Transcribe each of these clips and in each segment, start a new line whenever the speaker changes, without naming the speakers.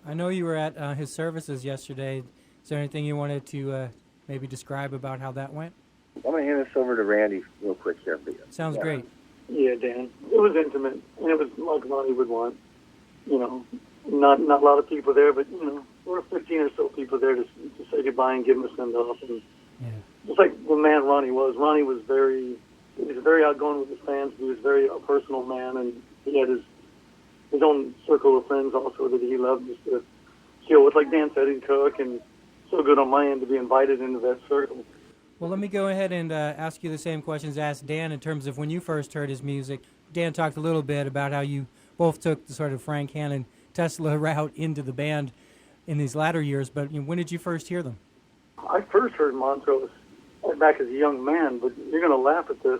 I know you were at his services yesterday. Is there anything you wanted to maybe describe about how that went?
I'm going to hand this over to Randy real quick here.
Sounds great.
Yeah, Dan. It was intimate, and it was like Ronnie would want. You know, not a lot of people there, but, you know, there were 15 or so people there to say goodbye and give him a send-off. And just like the man Ronnie was very outgoing with his fans. He was very a personal man, and he had his own circle of friends also that he loved just to chill with. Like Dan said, he'd cook, and so good on my end to be invited into that circle.
Well, let me go ahead and ask you the same questions I asked Dan in terms of when you first heard his music. Dan talked a little bit about how you both took the sort of Frank Hannon Tesla route into the band in these latter years, but when did you first hear them?
I first heard Montrose back as a young man, but you're going to laugh at this.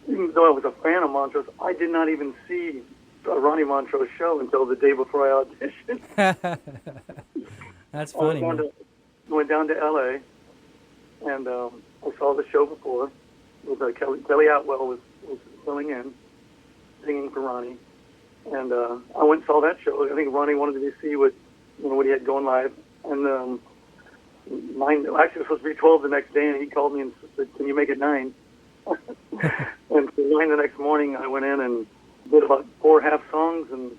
Even though I was a fan of Montrose, I did not even see a Ronnie Montrose show until the day before I auditioned.
That's funny.
Went down to L.A., and I saw the show before. With Kelly Atwell was filling in, singing for Ronnie, and I went and saw that show. I think Ronnie wanted me to see what he had going live, and 9. Actually, it was supposed to be 12 the next day, and he called me and said, "Can you make it 9?" And for 9 the next morning, I went in and did about 4 half songs, and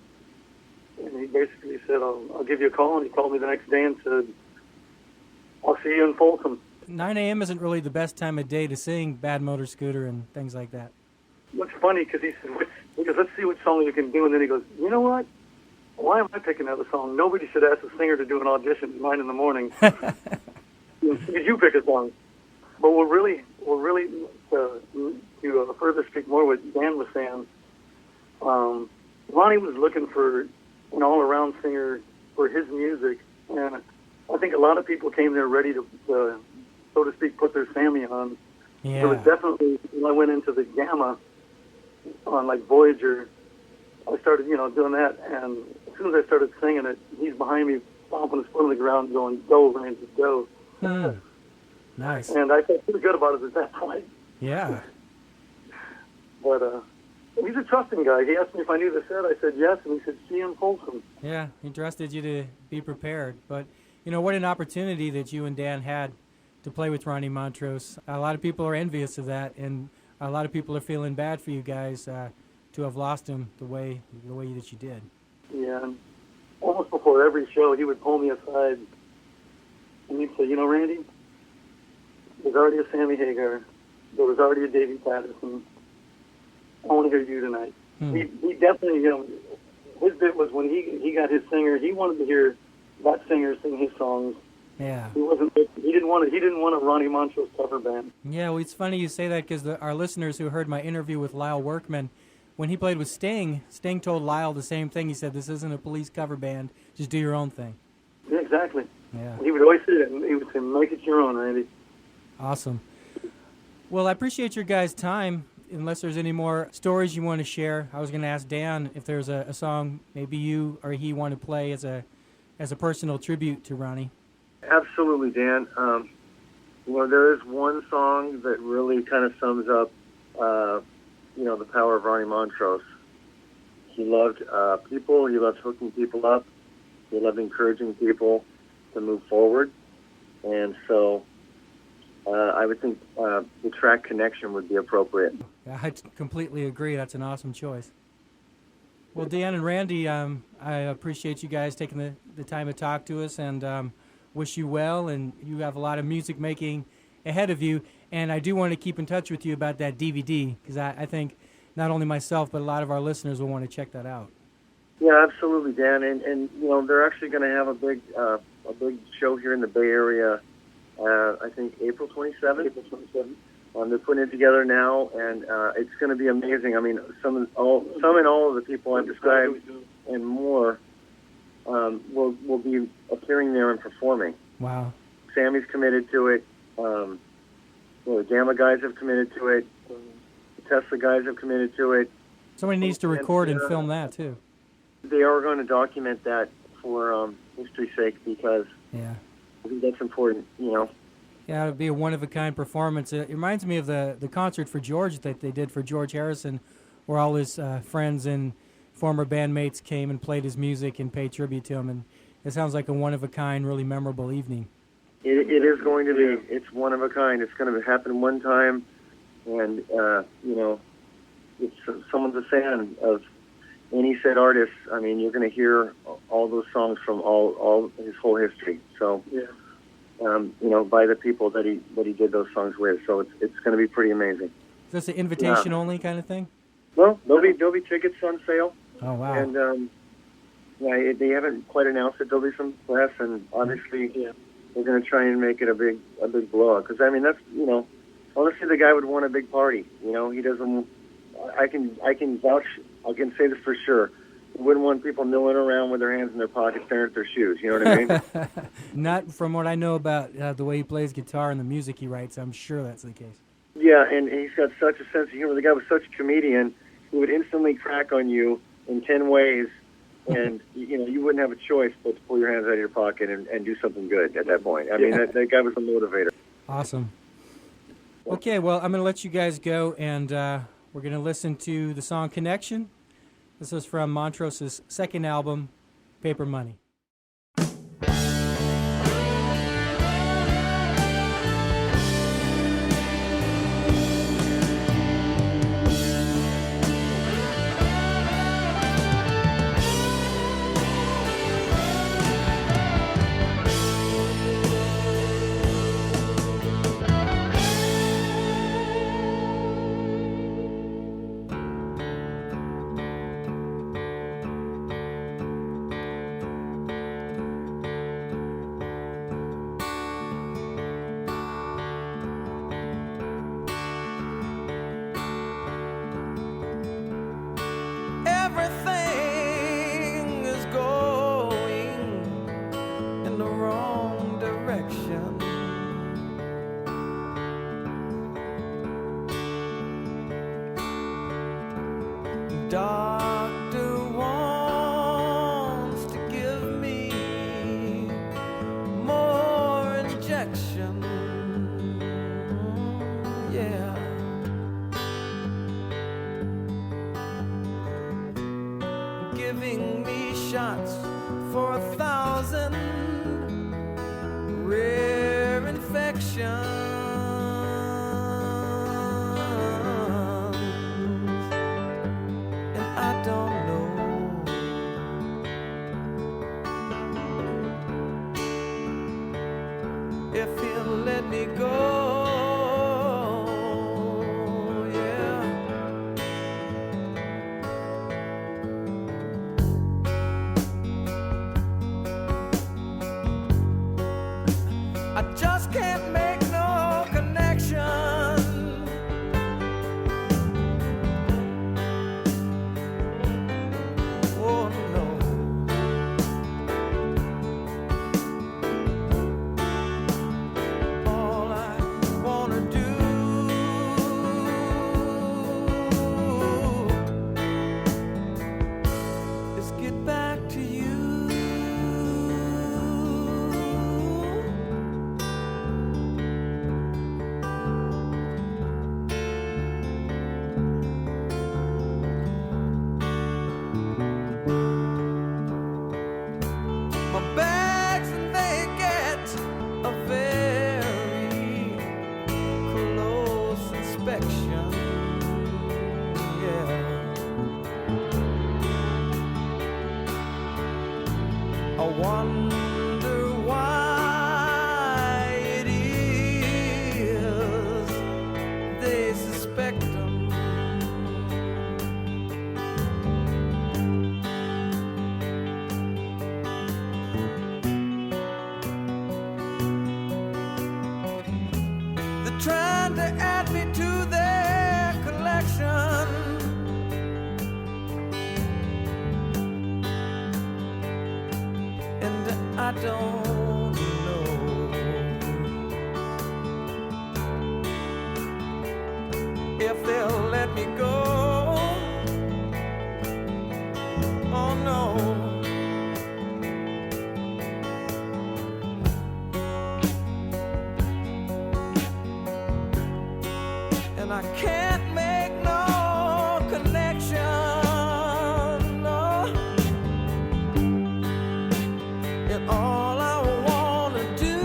he basically said, "I'll give you a call." And he called me the next day and said, "I'll see you in Folsom."
9 a.m. isn't really the best time of day to sing Bad Motor Scooter and things like that.
What's funny, because he goes, "Let's see what song you can do," and then he goes, "You know what? Why am I picking out a song? Nobody should ask a singer to do an audition at 9 in the morning. You pick a song." But we're really to further speak more what Dan was saying. Ronnie was looking for an all-around singer for his music, and I think a lot of people came there ready to so to speak, put their Sammy on.
Yeah.
It was definitely, when I went into the Gamma on like Voyager, I started, doing that, and as soon as I started singing it, he's behind me, stomping his foot on the ground, going, "Go, Randy, go."
Nice.
And I felt pretty good about it at that point.
Yeah.
But he's a trusting guy. He asked me if I knew the set. I said yes, and he said, "See you in Folsom."
Yeah, he trusted you to be prepared. But, what an opportunity that you and Dan had to play with Ronnie Montrose. A lot of people are envious of that, and a lot of people are feeling bad for you guys to have lost him the way that you did.
Yeah, and almost before every show, he would pull me aside, and he'd say, "Randy, there's already a Sammy Hagar. There was already a Davey Patterson. I want to hear you tonight." He definitely, his bit was when he got his singer, he wanted to hear that singer sing his songs.
Yeah.
He didn't want a Ronnie Montrose cover band.
Yeah, well, it's funny you say that because our listeners who heard my interview with Lyle Workman, when he played with Sting told Lyle the same thing. He said, "This isn't a Police cover band. Just do your own thing."
Yeah, exactly.
Yeah.
He would always say that, and he would say, "Make it your own, Randy."
Awesome. Well, I appreciate your guys' time. Unless there's any more stories you want to share, I was going to ask Dan if there's a song maybe you or he want to play as a personal tribute to Ronnie.
Absolutely, Dan. There is one song that really kind of sums up, the power of Ronnie Montrose. He loved people. He loved hooking people up. He loved encouraging people to move forward. And so I would think the track Connection would be appropriate.
Yeah, I completely agree. That's an awesome choice. Well, Dan and Randy, I appreciate you guys taking the time to talk to us, and wish you well, and you have a lot of music making ahead of you. And I do want to keep in touch with you about that DVD, because I think not only myself, but a lot of our listeners will want to check that out.
Yeah, absolutely, Dan. And they're actually going to have a big show here in the Bay Area, I think April 27th.
April 27th.
They're putting it together now, and it's going to be amazing. I mean, some and all of the people I've described and more will be appearing there and performing.
Wow.
Sammy's committed to it. The Gamma guys have committed to it. The Tesla guys have committed to it.
Somebody needs to record and film that, too.
They are going to document that for history's sake, because I think that's important,
Yeah, it would be a one-of-a-kind performance. It reminds me of the concert for George that they did for George Harrison, where all his friends and former bandmates came and played his music and paid tribute to him. And it sounds like a one-of-a-kind, really memorable evening.
It is going to be. It's one of a kind. It's going to happen one time, and it's someone's a fan of any said artist. I mean, you're going to hear all those songs from all his whole history. So, by the people that he did those songs with. So it's going to be pretty amazing.
Is this an invitation only kind of thing?
Well, there'll be tickets on sale.
Oh wow!
And they haven't quite announced it. There'll be some press, and obviously, we're going to try and make it a big blowout. Because I mean, that's honestly, the guy would want a big party. He doesn't. I can vouch. I can say this for sure. He wouldn't want people milling around with their hands in their pockets, staring at their shoes. You know what I mean?
Not from what I know about the way he plays guitar and the music he writes. I'm sure that's the case.
Yeah, and he's got such a sense of humor. The guy was such a comedian. He would instantly crack on you in 10 ways, and you wouldn't have a choice but to pull your hands out of your pocket and do something good at that point. I mean, that guy was a motivator.
Awesome. Okay, well, I'm going to let you guys go, and we're going to listen to the song Connection. This is from Montrose's second album, Paper Money.
Everything is going in the wrong direction. Doctor wants to give me more injection. Yeah. Giving me shots for 1,000 rare infections. And I don't know if he'll let me go. I just can't make no connection. Oh no. All I wanna do is get back to you. My bags and they get a very close inspection. Yeah. I wonder why it is they suspect 'em. They're trying to add me to their collection. And I don't know if they'll let me go. Oh no. And I can't make no connection, no. It all I wanna do.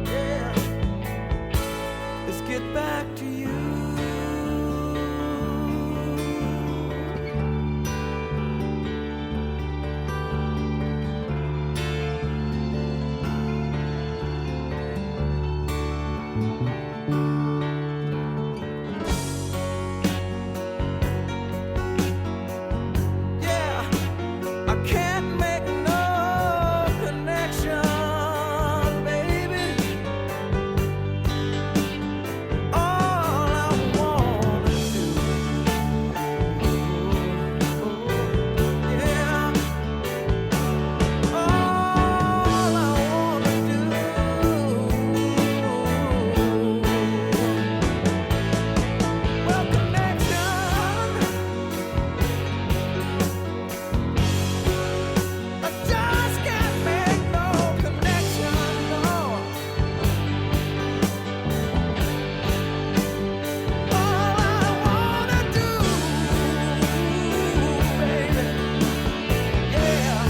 Yeah, let's get back to you. Yeah, I can't make no connection, baby. All I wanna do, yeah, all I wanna do. Well, connection, I just can't make no connection, no. All I wanna do, baby, yeah,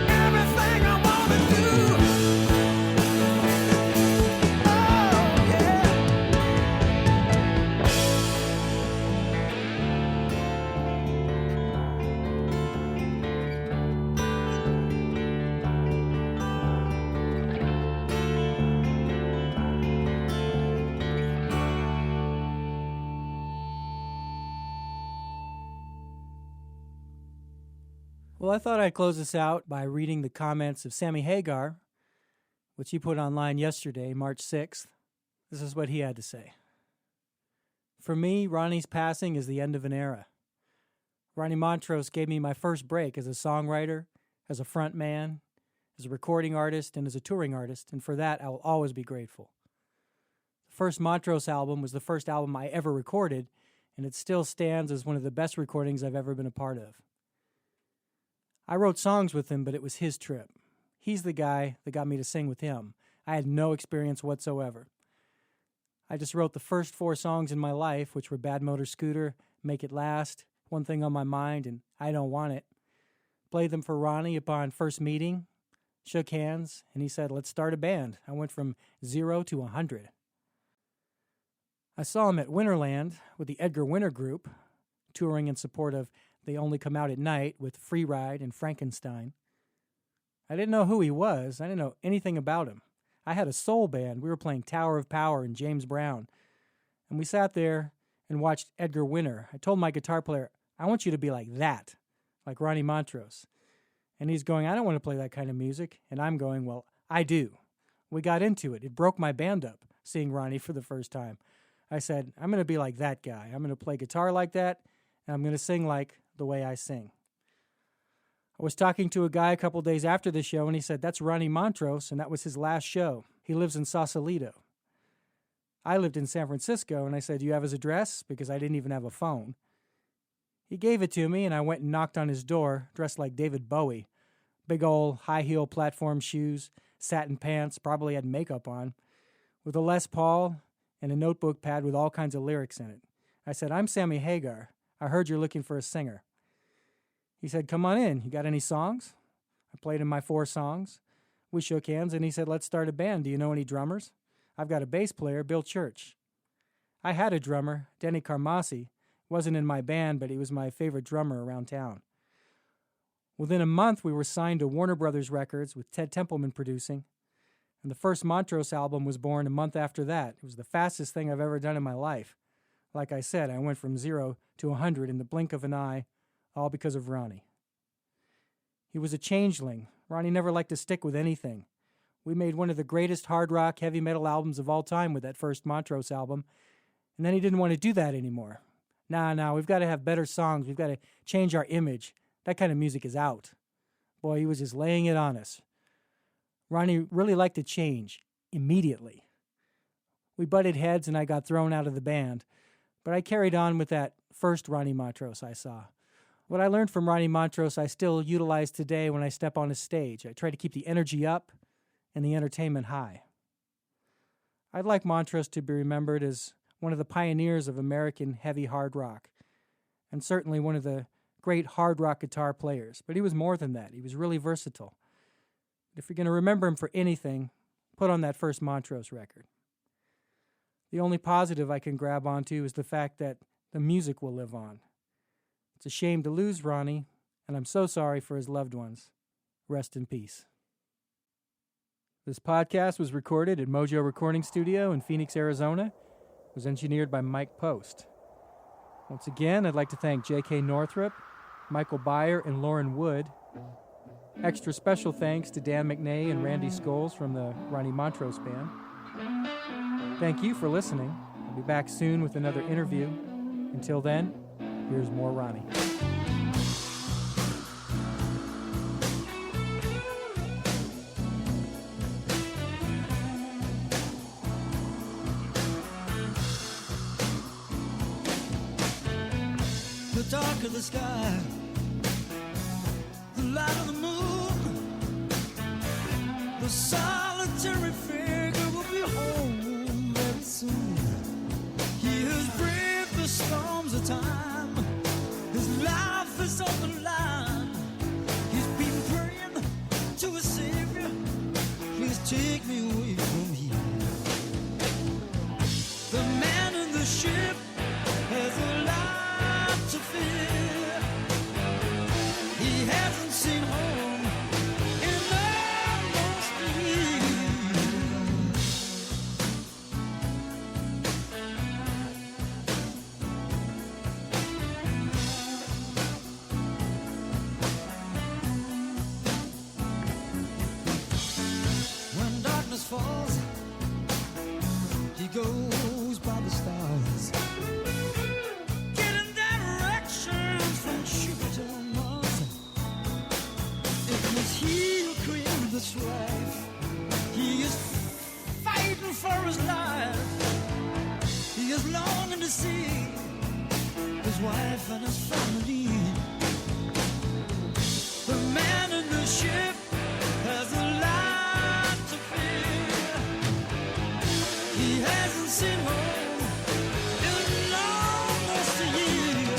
everything I wanna do, oh yeah.
Well, I thought I'd close this out by reading the comments of Sammy Hagar, which he put online yesterday, March 6th. This is what he had to say. For me, Ronnie's passing is the end of an era. Ronnie Montrose gave me my first break as a songwriter, as a front man, as a recording artist, and as a touring artist, and for that I will always be grateful. The first Montrose album was the first album I ever recorded, and it still stands as one of the best recordings I've ever been a part of. I wrote songs with him, but it was his trip. He's the guy that got me to sing with him. I had no experience whatsoever. I just wrote the first 4 songs in my life, which were Bad Motor Scooter, Make It Last, One Thing on My Mind, and I Don't Want It. Played them for Ronnie upon first meeting, shook hands, and he said, let's start a band. I went from 0 to 100. I saw him at Winterland with the Edgar Winter Group, touring in support of They Only Come Out at Night with Free Ride and Frankenstein. I didn't know who he was. I didn't know anything about him. I had a soul band. We were playing Tower of Power and James Brown. And we sat there and watched Edgar Winter. I told my guitar player, I want you to be like that, like Ronnie Montrose. And he's going, I don't want to play that kind of music. And I'm going, well, I do. We got into it. It broke my band up, seeing Ronnie for the first time. I said, I'm going to be like that guy. I'm going to play guitar like that, and I'm going to sing like the way I sing. I was talking to a guy a couple days after the show, and he said, that's Ronnie Montrose, and that was his last show. He lives in Sausalito. I lived in San Francisco, and I said, do you have his address? Because I didn't even have a phone. He gave it to me, and I went and knocked on his door, dressed like David Bowie. Big old high-heel platform shoes, satin pants, probably had makeup on, with a Les Paul and a notebook pad with all kinds of lyrics in it. I said, I'm Sammy Hagar. I heard you're looking for a singer. He said, come on in. You got any songs? I played him my 4 songs. We shook hands, and he said, let's start a band. Do you know any drummers? I've got a bass player, Bill Church. I had a drummer, Denny Carmassi. Wasn't in my band, but he was my favorite drummer around town. Within a month, we were signed to Warner Brothers Records with Ted Templeman producing, and the first Montrose album was born a month after that. It was the fastest thing I've ever done in my life. Like I said, I went from 0 to 100 in the blink of an eye, all because of Ronnie. He was a changeling. Ronnie never liked to stick with anything. We made one of the greatest hard rock, heavy metal albums of all time with that first Montrose album, and then he didn't want to do that anymore. Nah, we've got to have better songs. We've got to change our image. That kind of music is out. Boy, he was just laying it on us. Ronnie really liked to change immediately. We butted heads and I got thrown out of the band, but I carried on with that first Ronnie Montrose I saw. What I learned from Ronnie Montrose I still utilize today when I step on a stage. I try to keep the energy up and the entertainment high. I'd like Montrose to be remembered as one of the pioneers of American heavy hard rock, and certainly one of the great hard rock guitar players. But he was more than that. He was really versatile. If you're going to remember him for anything, put on that first Montrose record. The only positive I can grab onto is the fact that the music will live on. It's a shame to lose Ronnie, and I'm so sorry for his loved ones. Rest in peace. This podcast was recorded at Mojo Recording Studio in Phoenix, Arizona. It was engineered by Mike Post. Once again, I'd like to thank J.K. Northrup, Michael Byer, and Lauren Wood. Extra special thanks to Dan McNay and Randy Scholes from the Ronnie Montrose Band. Thank you for listening. I'll be back soon with another interview. Until then, here's more Ronnie.
The dark of the sky, the light of the moon, the solitary figure will be home very soon. He has braved the storms of time, his life is on the line. He's been praying to his Savior, please take me away from here. The man in the ship has a lot to fear. He hasn't seen home in almost a year. When darkness falls, he goes by the stars, getting directions from Jupiter and Mars. It was he who created this life. He is fighting for his life. He is longing to see his wife and his family. The man in the ship has a lot to fear. He hasn't seen home in almost a year.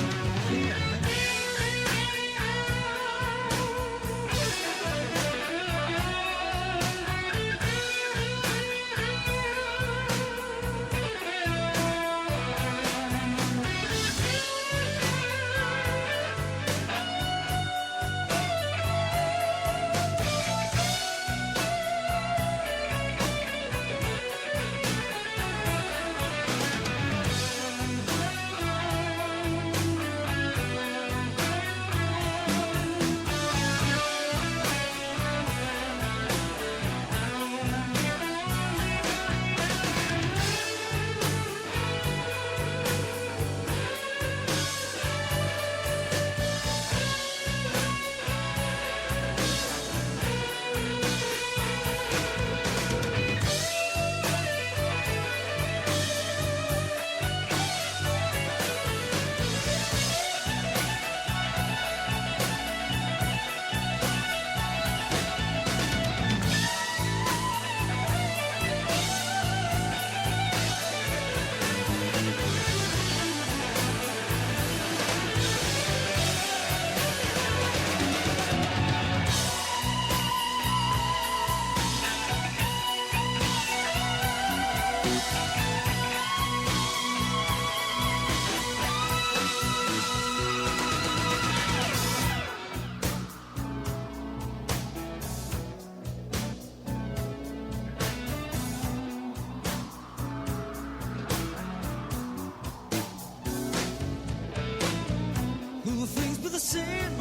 Will things be the same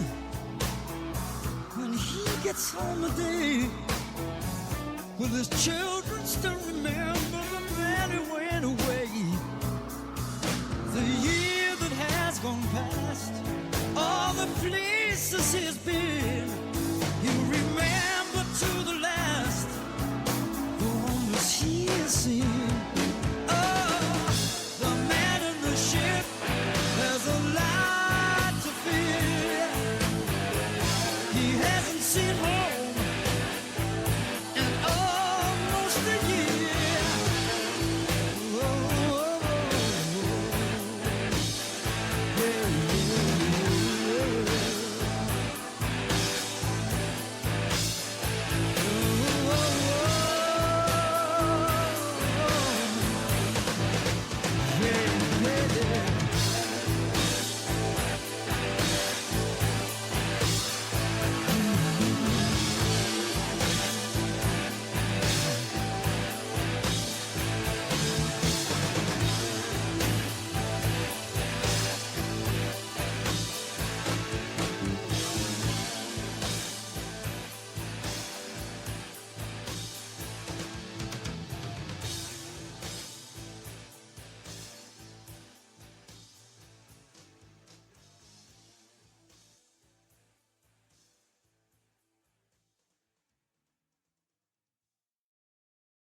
when he gets home today? Will his children still remember the man who went away? The year that has gone past, all the places he's been, he'll remember to the last the wonders he has seen.